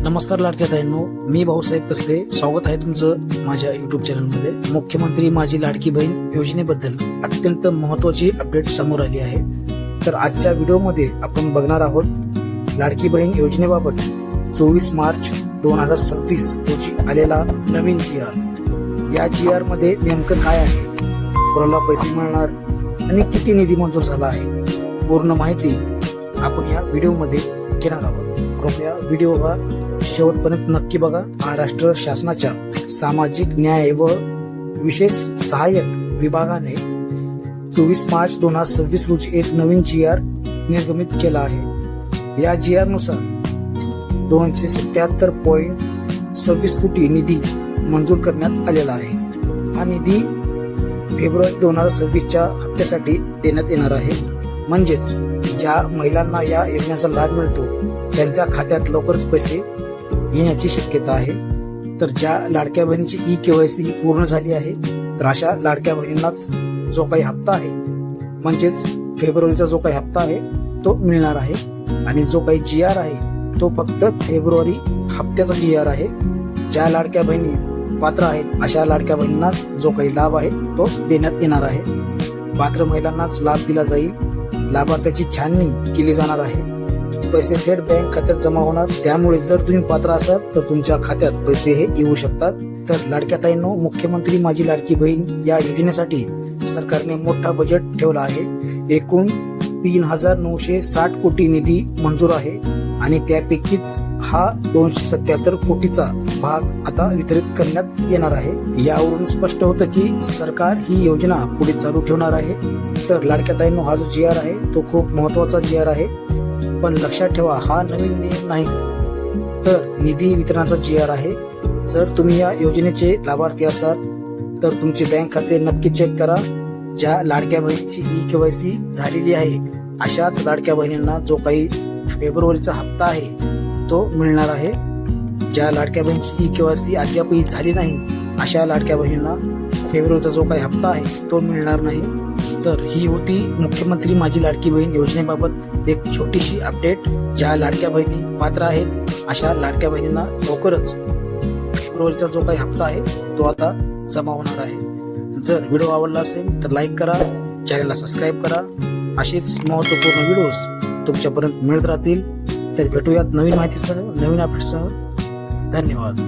नमस्कार लाडक्या ताईंनो, मी भाऊसाहेब कसबे. स्वागत आहे तुमचं माझ्या युट्यूब चॅनलमध्ये. मुख्यमंत्री माझी लाडकी बहीण योजनेबद्दल अत्यंत महत्त्वाची अपडेट समोर आली आहे. तर आजच्या व्हिडिओमध्ये आपण बघणार आहोत लाडकी बहीण योजनेबाबत 24 मार्च 2026 रोजी आलेला नवीन GR. या GR मध्ये नेमकं काय आहे, कोणाला पैसे मिळणार आणि किती निधी मंजूर झाला आहे, पूर्ण माहिती आपण या व्हिडिओमध्ये घेणार आहोत. कृपया व्हिडिओ हा शेवटपर्यंत नक्की बघा. महाराष्ट्र शासनाच्या सामाजिक न्याय व विशेष सहाय्यक विभागाने 24 मार्च 2026 रोजी एक नवीन GR निर्गमित केला आहे. या GR नुसार 277.26 कोटी निधी मंजूर करण्यात आलेला आहे. हा निधी फेब्रुवारी 2026च्या हप्त्यासाठी देण्यात येणार आहे. म्हणजेच ज्या महिलांना या योजनेचा लाभ मिळतो त्यांच्या खात्यात लवकरच पैसे येण्याची शक्यता आहे. तर ज्या लाडक्या बहिणीची KYC पूर्ण झाली आहे, तर अशा लाडक्या बहिणींनाच जो काही हप्ता आहे, म्हणजेच फेब्रुवारीचा जो काही हप्ता आहे तो मिळणार आहे. आणि जो काही GR आहे तो फक्त फेब्रुवारी हप्त्याचा GR आहे. ज्या लाडक्या बहिणी पात्र आहेत अशा लाडक्या बहिणींनाच जो काही लाभ आहे तो देण्यात येणार आहे. पात्र महिलांनाच लाभ दिला जाईल. लाभार्थ्याची छाननी केली जाणार आहे. पैसे थेट बँक खात्यात जमा होणार. त्यामुळे जर तुम्ही पात्र असाल तर तुमच्या खात्यात पैसे हे येऊ शकतात. तर लाडक्या ताईंनो, मुख्यमंत्री माझी लाडकी बहीण या योजनेसाठी सरकारने मोठा बजेट ठेवला आहे. एकूण 3,960 कोटी निधी मंजूर आहे आणि त्यापैकीच हा 277 कोटीचा भाग आता वितरित करण्यात येणार आहे. यावरून स्पष्ट होतं की सरकार ही योजना पुढे चालू ठेवणार आहे. तर लाडक्या ताईंनो, हा जो GR आहे तो खूप महत्वाचा GR आहे. पण लक्षात ठेवा, हा नवीन नियम नाही, तर निधी वितरणाचा GR आहे. जर तुम्ही या योजनेचे लाभार्थी असाल तर तुमचे बँक खाते नक्की चेक करा. ज्या लाडक्या बहिणीची KYC झालेली आहे अशाच लाडक्या बहिणींना जो काही फेब्रुवारीचा हप्ता आहे तो मिळणार आहे. ज्या लाडक्या बहिणीची KYC अद्यापही झाली नाही अशा लाडक्या बहिणींना फेब्रुवारीचा जो काही हप्ता आहे तो मिळणार नाही. तर ही होती मुख्यमंत्री माझी लाडकी बहीण योजनेबाबत एक छोटीशी अपडेट. ज्या लाडक्या बहिणी पात्र आहेत अशा लाडक्या बहिणींना लवकरच फेब्रुवारीचा जो काही हप्ता आहे तो आता जमा होणार आहे. जर व्हिडिओ आवडला असेल तर लाईक करा, चॅनलला सबस्क्राईब करा. अशीच महत्त्वपूर्ण व्हिडिओज तुमच्यापर्यंत मिळत राहतील. तर भेटूयात नवीन माहितीसह, नवीन अपडेटसह. धन्यवाद.